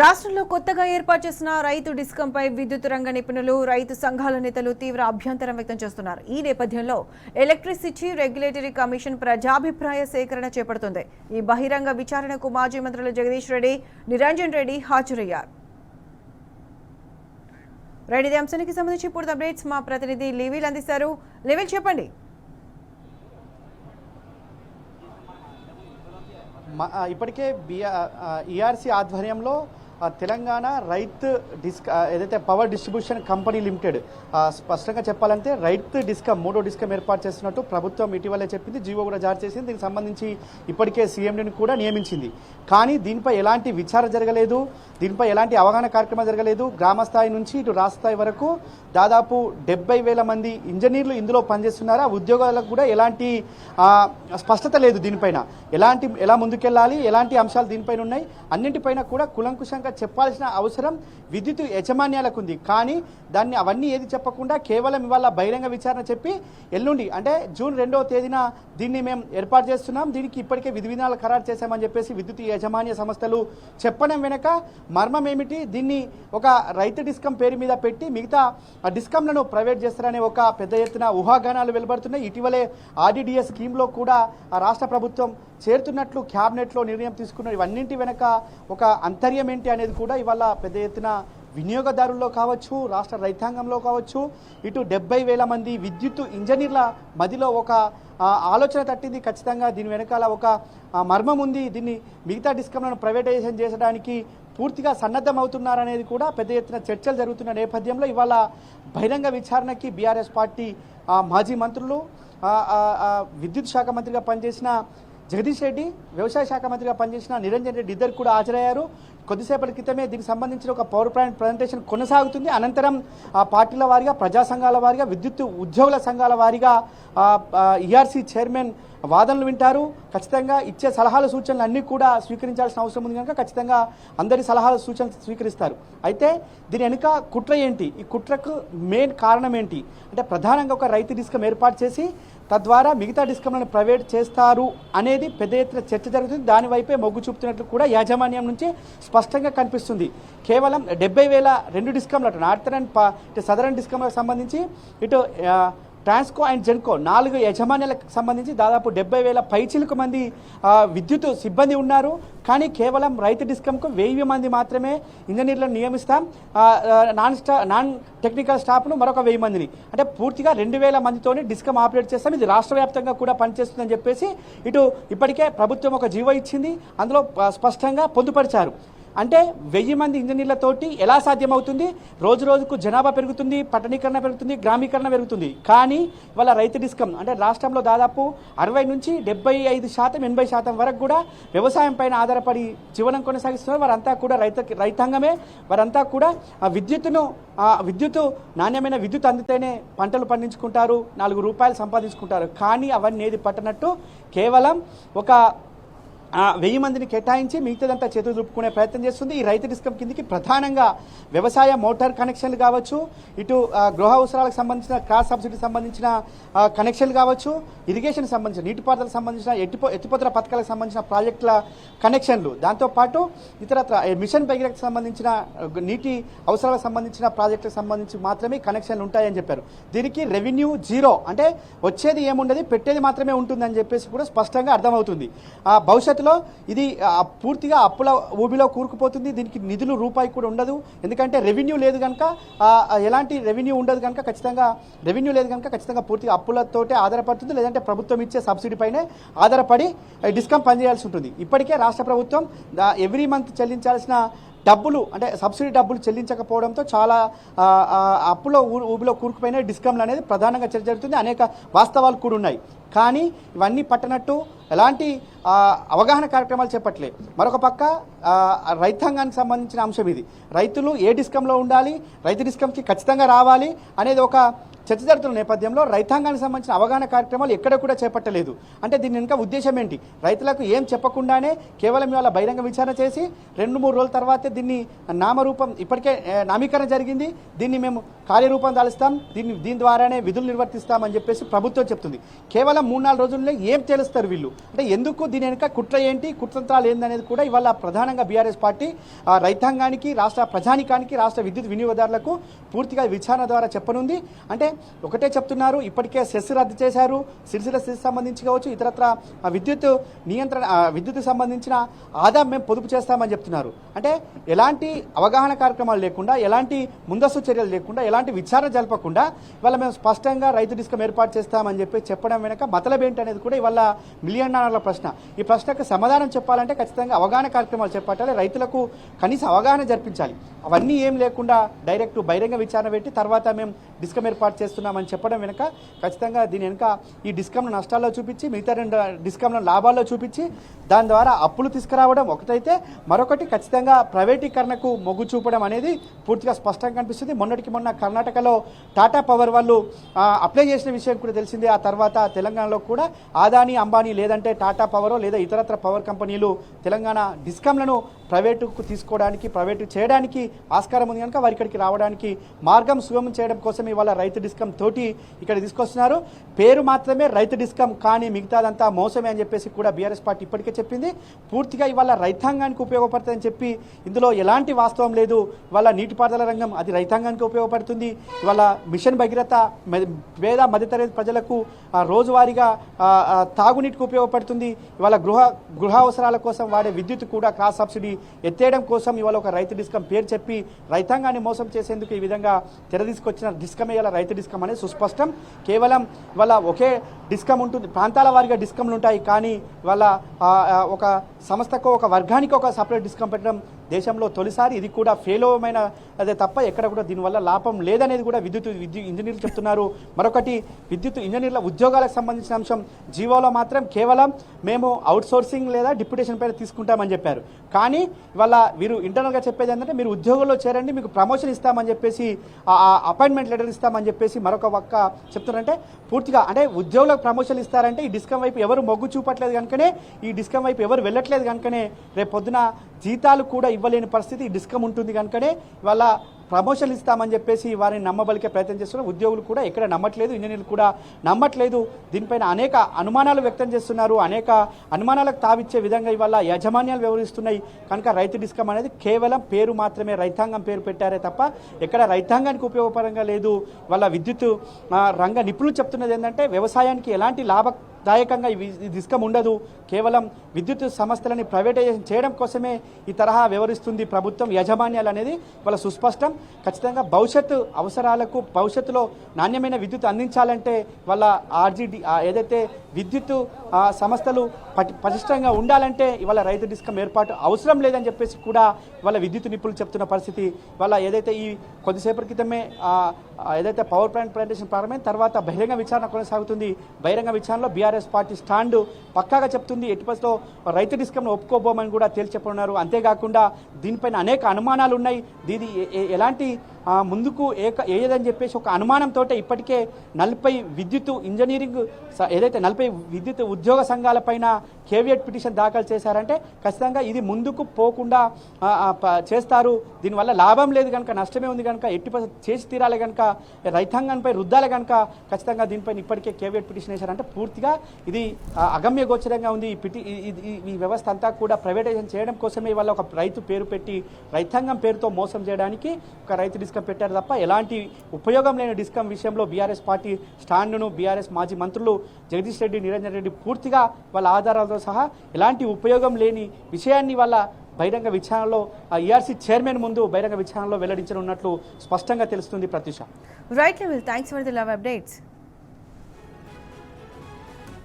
రాష్ట్రంలో కొత్తగా ఏర్పాటు చేసిన రైతు డిస్కంపై విద్యుత్ రంగ నిపుణులు, రైతు సంఘాల నేతలు తీవ్ర అభ్యంతరం వ్యక్తం చేస్తున్నారు. ఈ నేపథ్యంలో ఎలక్ట్రిసిటీ రెగ్యులేటరీ కమిషన్ ప్రజాభిప్రాయ సేకరణ చేపడుతుంది. ఈ బహిరంగ విచారణకు మాజీ మంత్రులు జగదీష్ రెడ్డి, నిరంజన్ రెడ్డి హాజరయ్యారు. ఇదే అంశానికి సంబంధించి పూర్తి అప్డేట్స్ మా ప్రతినిధి లివిల్ అందిస్తారు. లివిల్ చెప్పండి. ఇప్పటికే ఈఆర్సీ ఆధ్వర్యంలో తెలంగాణ రైతు ఏదైతే పవర్ డిస్ట్రిబ్యూషన్ కంపెనీ లిమిటెడ్ స్పష్టంగా చెప్పాలంటే రైతు డిస్కమ్ మూడో డిస్కమ్ ఏర్పాటు చేస్తున్నట్టు ప్రభుత్వం ఇటీవలే చెప్పింది. జీవో కూడా జారీ చేసింది. దీనికి సంబంధించి ఇప్పటికే సీఎండీని కూడా నియమించింది. కానీ దీనిపై ఎలాంటి విచారణ జరగలేదు, దీనిపై ఎలాంటి అవగాహన కార్యక్రమం జరగలేదు. గ్రామ స్థాయి నుంచి ఇటు రాష్ట్ర స్థాయి వరకు దాదాపు 70,000 మంది ఇంజనీర్లు ఇందులో పనిచేస్తున్నారు. ఆ ఉద్యోగాలకు కూడా ఎలాంటి స్పష్టత లేదు. దీనిపైన ఎలా ముందుకెళ్లాలి, ఎలాంటి అంశాలు దీనిపైన ఉన్నాయి, అన్నింటిపైన కూడా కులంకుశంగా చెప్పాల్సిన అవసరం విద్యుత్ యాజమాన్యాలకు ఉంది. కానీ అవన్నీ ఏది చెప్పకుండా కేవలం ఇవాళ బహిరంగ విచారణ చెప్పి ఎల్లుండి అంటే జూన్ 2వ తేదీన దీన్ని మేము ఏర్పాటు చేస్తున్నాం, దీనికి ఇప్పటికే విధి విధానాలు ఖరారు చేశామని చెప్పేసి విద్యుత్ యాజమాన్య సంస్థలు చెప్పడం వెనుక మర్మం ఏమిటి, దీన్ని ఒక రైతు డిస్కమ్ పేరు మీద పెట్టి మిగతా డిస్కమ్లను ప్రైవేట్ చేస్తారనే ఒక పెద్ద ఎత్తున ఊహాగానాలు వెలువడుతున్నాయి. ఇటీవలే ఆర్డీడీఎస్ స్కీమ్లో కూడా రాష్ట్ర ప్రభుత్వం చేరుతున్నట్లు క్యాబినెట్లో నిర్ణయం తీసుకున్నారు. ఇవన్నింటి వెనక ఒక అంతర్యం ఏంటి అనేది కూడా ఇవాళ పెద్ద ఎత్తున వినియోగదారుల్లో కావచ్చు, రాష్ట్ర రైతాంగంలో కావచ్చు, ఇటు 70,000 మంది విద్యుత్ ఇంజనీర్ల మధ్యలో ఒక ఆలోచన తట్టింది. ఖచ్చితంగా దీని వెనకాల ఒక మర్మం ఉంది. దీన్ని మిగతా డిస్కమ్లను ప్రైవేటైజేషన్ చేసడానికి పూర్తిగా సన్నద్ధమవుతున్నారనేది కూడా పెద్ద ఎత్తున చర్చలు జరుగుతున్న నేపథ్యంలో ఇవాళ బహిరంగ విచారణకి బీఆర్ఎస్ పార్టీ మాజీ మంత్రులు, విద్యుత్ శాఖ మంత్రిగా పనిచేసిన జగదీష్ రెడ్డి, వ్యవసాయ శాఖ మంత్రిగా పనిచేసిన నిరంజన్ రెడ్డి ఇద్దరు కూడా హాజరయ్యారు. కొద్దిసేపటి క్రితమే దీనికి సంబంధించిన ఒక పవర్ పాయింట్ ప్రజెంటేషన్ కొనసాగుతుంది. అనంతరం పార్టీల వారీగా, ప్రజా సంఘాల వారీగా, విద్యుత్ ఉద్యోగుల సంఘాల వారీగా ఈఆర్సీ చైర్మన్ వాదనలు వింటారు. ఖచ్చితంగా ఇచ్చే సలహాలు సూచనలు అన్నీ కూడా స్వీకరించాల్సిన అవసరం ఉంది కనుక ఖచ్చితంగా అందరి సలహాలు సూచనలు స్వీకరిస్తారు. అయితే దీని వెనుక కుట్ర ఏంటి, ఈ కుట్రకు మెయిన్ కారణం ఏంటి అంటే ప్రధానంగా ఒక రైతు డిస్కమ్ ఏర్పాటు చేసి తద్వారా మిగతా డిస్కమ్లను ప్రైవేట్ చేస్తారు అనేది పెద్ద ఎత్తున చర్చ జరుగుతుంది. దానివైపే మొగ్గు చూపుతున్నట్లు కూడా యాజమాన్యం నుంచి స్పష్టంగా కనిపిస్తుంది. కేవలం 70,000 రెండు డిస్కమ్లు నార్థరన్ సదరన్ డిస్కమ్లకు సంబంధించి ఇటు ట్రాన్స్కో అండ్ జెన్కో 4 యాజమాన్యాలకు సంబంధించి దాదాపు 70,000 పైచిలకు మంది విద్యుత్ సిబ్బంది ఉన్నారు. కానీ కేవలం రైతు డిస్కమ్కు 1000 మంది మాత్రమే ఇంజనీర్లను నియమిస్తాం, నాన్ టెక్నికల్ స్టాఫ్ను మరొక 1000 మందిని, అంటే పూర్తిగా 2,000 మందితోనే డిస్కమ్ ఆపరేట్ చేస్తాం. ఇది రాష్ట్ర వ్యాప్తంగా కూడా పనిచేస్తుందని చెప్పేసి ఇటు ఇప్పటికే ప్రభుత్వం ఒక జీవో ఇచ్చింది. అందులో స్పష్టంగా పొందుపరిచారు. అంటే 1000 మంది ఇంజనీర్లతోటి ఎలా సాధ్యమవుతుంది? రోజు రోజుకు జనాభా పెరుగుతుంది, పట్టణీకరణ పెరుగుతుంది, గ్రామీకరణ పెరుగుతుంది. కానీ వాళ్ళ రైతు డిస్కమ్ అంటే రాష్ట్రంలో దాదాపు 60 నుంచి 75%, 80% వరకు కూడా వ్యవసాయం పైన ఆధారపడి జీవనం కొనసాగిస్తున్నారు. వారంతా కూడా రైతాంగమే. వారంతా కూడా విద్యుత్ నాణ్యమైన విద్యుత్ అందితేనే పంటలు పండించుకుంటారు, 4 రూపాయలు సంపాదించుకుంటారు. కానీ అవన్నీ ఏది పట్టనట్టు కేవలం ఒక 1000 మందిని కేటాయించి మిగతాదంతా చేతులు దులుపుకునే ప్రయత్నం చేస్తుంది. ఈ రైతు డిస్కమ్ కిందికి ప్రధానంగా వ్యవసాయ మోటార్ కనెక్షన్లు కావచ్చు, ఇటు గృహ అవసరాలకు సంబంధించిన క్రాస్ సబ్సిడీకి సంబంధించిన కనెక్షన్లు కావచ్చు, ఇరిగేషన్ సంబంధించిన నీటిపారుదలకు సంబంధించిన ఎత్తిపోతల పథకాలకు సంబంధించిన ప్రాజెక్టుల కనెక్షన్లు, దాంతోపాటు ఇతరత్ర మిషన్ భగీరథకు సంబంధించిన నీటి అవసరాలకు సంబంధించిన ప్రాజెక్టులకు సంబంధించి మాత్రమే కనెక్షన్లు ఉంటాయని చెప్పారు. దీనికి రెవెన్యూ జీరో, అంటే వచ్చేది ఏముండదు, పెట్టేది మాత్రమే ఉంటుందని చెప్పేసి కూడా స్పష్టంగా అర్థమవుతుంది. భవిష్యత్తులో ఇది పూర్తిగా అప్పుల ఊబిలో కూరుకుపోతుంది. దీనికి నిధులు రూపాయి కూడా ఉండదు. ఎందుకంటే రెవెన్యూ లేదు కనుక, ఎలాంటి రెవెన్యూ ఉండదు కనుక ఖచ్చితంగా పూర్తిగా అప్పులతోటే ఆధారపడుతుంది. లేదంటే ప్రభుత్వం ఇచ్చే సబ్సిడీ పైనే ఆధారపడి డిస్కమ్ పనిచేయాల్సి ఉంటుంది. ఇప్పటికే రాష్ట్ర ప్రభుత్వం ఎవ్రీ మంత్ చెల్లించాల్సిన డబ్బులు అంటే సబ్సిడీ డబ్బులు చెల్లించకపోవడంతో చాలా అప్పులో ఊబిలో కూరుకుపోయిన డిస్కమ్లు అనేది ప్రధానంగా చర్చ జరుగుతుంది. అనేక వాస్తవాలు కూడా ఉన్నాయి. కానీ ఇవన్నీ పట్టనట్టు ఎలాంటి అవగాహన కార్యక్రమాలు చేపట్టలే. మరొక పక్క రైతాంగానికి సంబంధించిన అంశం ఇది. రైతులు ఏ డిస్కంలో ఉండాలి, రైతు డిస్కంకి ఖచ్చితంగా రావాలి అనేది ఒక చర్చ జరుగుతున్న నేపథ్యంలో రైతాంగానికి సంబంధించిన అవగాహన కార్యక్రమాలు ఎక్కడ కూడా చేపట్టలేదు. అంటే దీని వెనుక ఉద్దేశం ఏంటి? రైతులకు ఏం చెప్పకుండానే కేవలం ఇవాళ బహిరంగ విచారణ చేసి 2-3 రోజుల తర్వాతే దీన్ని నామరూపం ఇప్పటికే నామీకరణ జరిగింది, దీన్ని మేము కార్యరూపం దాలుస్తాం, దీని ద్వారానే విధులు నిర్వర్తిస్తామని చెప్పేసి ప్రభుత్వం చెప్తుంది. కేవలం 3-4 రోజుల్లో ఏం తెలుస్తారు వీళ్ళు? అంటే ఎందుకు దీని వెనుక కుట్ర ఏంటి, కుట్రంత్రాలు ఏందనేది కూడా ఇవాళ ప్రధానంగా బీఆర్ఎస్ పార్టీ రైతాంగానికి, రాష్ట్ర ప్రజానికానికి, రాష్ట్ర విద్యుత్ వినియోగదారులకు పూర్తిగా విచారణ ద్వారా చెప్పనుంది. అంటే ఒకటే చెప్తున్నారు, ఇప్పటికే సెస్ రద్దు చేశారు, సిరిసిల్ల సెస్ సంబంధించి కావచ్చు, ఇతరత్ర విద్యుత్ నియంత్రణ విద్యుత్ సంబంధించిన ఆదాయం మేము పొదుపు చేస్తామని చెప్తున్నారు. అంటే ఎలాంటి అవగాహన కార్యక్రమాలు లేకుండా, ఎలాంటి ముందస్తు చర్యలు లేకుండా, ఎలాంటి విచారణ జరపకుండా ఇవాళ మేము స్పష్టంగా రైతు డిస్కం ఏర్పాటు చేస్తామని చెప్పి చెప్పడం వెనక మతలబ్ ఏంటి అనేది కూడా ఇవాళ మిలియన్ డాలర్ల ప్రశ్న. ఈ ప్రశ్నకు సమాధానం చెప్పాలంటే ఖచ్చితంగా అవగాహన కార్యక్రమాలు చేపట్టాలి, రైతులకు కనీస అవగాహన జరిపించాలి. అవన్నీ ఏం లేకుండా డైరెక్ట్ బహిరంగ విచారణ పెట్టి తర్వాత మేము డిస్కమ్ ఏర్పాటు చేస్తున్నామని చెప్పడం వెనుక ఖచ్చితంగా దీని వెనుక ఈ డిస్కమ్ను నష్టాల్లో చూపించి మిగతా 2 డిస్కమ్లను లాభాల్లో చూపించి దాని ద్వారా అప్పులు తీసుకురావడం ఒకటైతే, మరొకటి ఖచ్చితంగా ప్రైవేటీకరణకు మొగ్గు చూపడం అనేది పూర్తిగా స్పష్టంగా కనిపిస్తుంది. మొన్నటికి మొన్న కర్ణాటకలో టాటా పవర్ వాళ్ళు అప్లై చేసిన విషయం కూడా తెలిసిందే. ఆ తర్వాత తెలంగాణలో కూడా ఆదాని, అంబానీ లేదంటే టాటా పవరో లేదా ఇతరత్ర పవర్ కంపెనీలు తెలంగాణ డిస్కమ్లను ప్రైవేటుకు తీసుకోవడానికి, ప్రైవేటు చేయడానికి ఆస్కారం ఉంది కనుక వారి ఇక్కడికి రావడానికి మార్గం సుగమం చేయడం కోసం ఇవాళ రైతు డిస్కమ్ తోటి ఇక్కడ తీసుకొస్తున్నారు. పేరు మాత్రమే రైతు డిస్కమ్, కానీ మిగతాదంతా మోసమే అని చెప్పేసి కూడా బీఆర్ఎస్ పార్టీ ఇప్పటికే చెప్పింది. పూర్తిగా ఇవాళ రైతాంగానికి ఉపయోగపడుతుందని చెప్పి ఇందులో ఎలాంటి వాస్తవం లేదు. ఇవాళ నీటిపారుదల రంగం అది రైతాంగానికి ఉపయోగపడుతుంది. ఇవాళ మిషన్ భగీరథ పేద మధ్యతరగతి ప్రజలకు రోజువారీగా తాగునీటికి ఉపయోగపడుతుంది. ఇవాళ గృహ అవసరాల కోసం వాడే విద్యుత్ కూడా క్రాస్ సబ్సిడీ ఎత్తేయడం కోసం ఇవాళ ఒక రైతు డిస్కమ్ పేరు చెప్పి రైతాంగాన్ని మోసం చేసేందుకు ఈ విధంగా తెర తీసుకొచ్చిన డిస్కమ్ ఇవాళ రైతు డిస్కమ్ అనేది సుస్పష్టం. కేవలం ఇవాళ ఒకే డిస్కమ్ ఉంటుంది, ప్రాంతాల వారీగా డిస్కమ్లు ఉంటాయి, కానీ ఇవాళ ఒక సంస్థకు, ఒక వర్గానికి ఒక సపరేట్ డిస్కమ్ పెట్టడం దేశంలో తొలిసారి. ఇది కూడా ఫెయిల్ అదే తప్ప ఎక్కడ కూడా దీనివల్ల లాభం లేదనేది కూడా విద్యుత్ ఇంజనీర్లు చెప్తున్నారు. మరొకటి విద్యుత్ ఇంజనీర్ల ఉద్యోగాలకు సంబంధించిన అంశం జీవోలో మాత్రం కేవలం మేము అవుట్ సోర్సింగ్ లేదా డిప్యుటేషన్ పైన తీసుకుంటామని చెప్పారు. కానీ ఇవాళ వీరు ఇంటర్నల్గా చెప్పేది ఏంటంటే మీరు ఉద్యోగంలో చేరండి, మీకు ప్రమోషన్ ఇస్తామని చెప్పేసి, అపాయింట్మెంట్ లెటర్ ఇస్తామని చెప్పేసి మరొక పక్క చెప్తున్నారంటే పూర్తిగా అంటే ఉద్యోగులకు ప్రమోషన్ ఇస్తారంటే ఈ డిస్కమ్ వైపు ఎవరు మొగ్గు చూపట్లేదు కనుకనే, ఈ డిస్కమ్ వైపు ఎవరు వెళ్ళట్లేదు కనుకనే రేపు పొద్దున జీతాలు కూడా ఇవ్వలేని పరిస్థితి ఈ డిస్కమ్ ఉంటుంది కనుకనే ఇవాళ ప్రమోషన్లు ఇస్తామని చెప్పేసి వారిని నమ్మబలికే ప్రయత్నం చేస్తున్నారు. ఉద్యోగులు కూడా ఎక్కడ నమ్మట్లేదు, ఇంజనీర్లు కూడా నమ్మట్లేదు. దీనిపైన అనేక అనుమానాలు వ్యక్తం చేస్తున్నారు. అనేక అనుమానాలకు తావిచ్చే విధంగా ఇవాళ యాజమాన్యాలు వ్యవహరిస్తున్నాయి. కనుక రైతు డిస్కమ్ అనేది కేవలం పేరు మాత్రమే, రైతాంగం పేరు పెట్టారే తప్ప ఎక్కడ రైతాంగానికి ఉపయోగపరంగా లేదు. ఇవాళ విద్యుత్ రంగ నిపుణులు చెప్తున్నది ఏంటంటే వ్యవసాయానికి ఎలాంటి లాభదాయకంగా ఈ డిస్కమ్ ఉండదు, కేవలం విద్యుత్ సంస్థలని ప్రైవేటైజేషన్ చేయడం కోసమే ఈ తరహా వ్యవహరిస్తుంది ప్రభుత్వం, యాజమాన్యాలు అనేది వాళ్ళ సుస్పష్టం. ఖచ్చితంగా భవిష్యత్తు అవసరాలకు, భవిష్యత్తులో నాణ్యమైన విద్యుత్ అందించాలంటే వాళ్ళ ఆర్జీడీ ఏదైతే విద్యుత్ సంస్థలు పటిష్టంగా ఉండాలంటే ఇవాళ రైతు డిస్కమ్ ఏర్పాటు అవసరం లేదని చెప్పేసి కూడా ఇవాళ విద్యుత్ నిపుణులు చెప్తున్న పరిస్థితి. ఇవాళ ఏదైతే ఈ కొద్దిసేపటి క్రితమే ఏదైతే పవర్ ప్లాంట్ ప్రెజెంటేషన్ ప్రారంభమైన తర్వాత బహిరంగ విచారణ కొనసాగుతుంది. బహిరంగ విచారణలో బీఆర్ఎస్ పార్టీ స్టాండ్ పక్కాగా చెప్తుంది. ఎట్టి పరిస్థితుల్లో రైతు డిస్కమ్ను ఒప్పుకోబోమని కూడా తేల్చి చెప్పనున్నారు. అంతేకాకుండా దీనిపైన అనేక అనుమానాలు ఉన్నాయి. దీని ఎలాంటి ముందుకు ఏదని చెప్పేసి ఒక అనుమానంతో ఇప్పటికే 40 విద్యుత్ ఇంజనీరింగ్ ఏదైతే 40 విద్యుత్ ఉద్యోగ సంఘాలపైన కేవియట్ పిటిషన్ దాఖలు చేశారంటే ఖచ్చితంగా ఇది ముందుకు పోకుండా చేస్తారు. దీనివల్ల లాభం లేదు కనుక, నష్టమే ఉంది కనుక, ఎట్టి చేసి తీరాలి కనుక, రైతాంగంపై రుద్దాలి కనుక ఖచ్చితంగా దీనిపైన ఇప్పటికే కేవియట్ పిటిషన్ వేశారంటే పూర్తిగా ఇది అగమ్య గోచరంగా ఉంది. ఈ వ్యవస్థ అంతా కూడా ప్రైవేటైజేషన్ చేయడం కోసమే ఇవాళ ఒక రైతు పేరు పెట్టి రైతాంగం పేరుతో మోసం చేయడానికి ఒక రైతు డిస్కమ్ పెట్టారు తప్ప ఎలాంటి ఉపయోగం లేని డిస్కమ్ విషయంలో బీఆర్ఎస్ పార్టీ స్టాండ్ను బీఆర్ఎస్ మాజీ మంత్రులు జగదీష్ రెడ్డి, నిరంజన్ రెడ్డి పూర్తిగా వాళ్ళ ఆధారాలతో సహా ఎలాంటి ఉపయోగం లేని విషయాన్ని వాళ్ళ బహిరంగ విచారణలో ఈఆర్సీ చైర్మన్ ముందు బహిరంగ విచారణలో వెల్లడించనున్నట్లు స్పష్టంగా తెలుస్తుంది. Prathyusha. Right level, thanks for the love updates.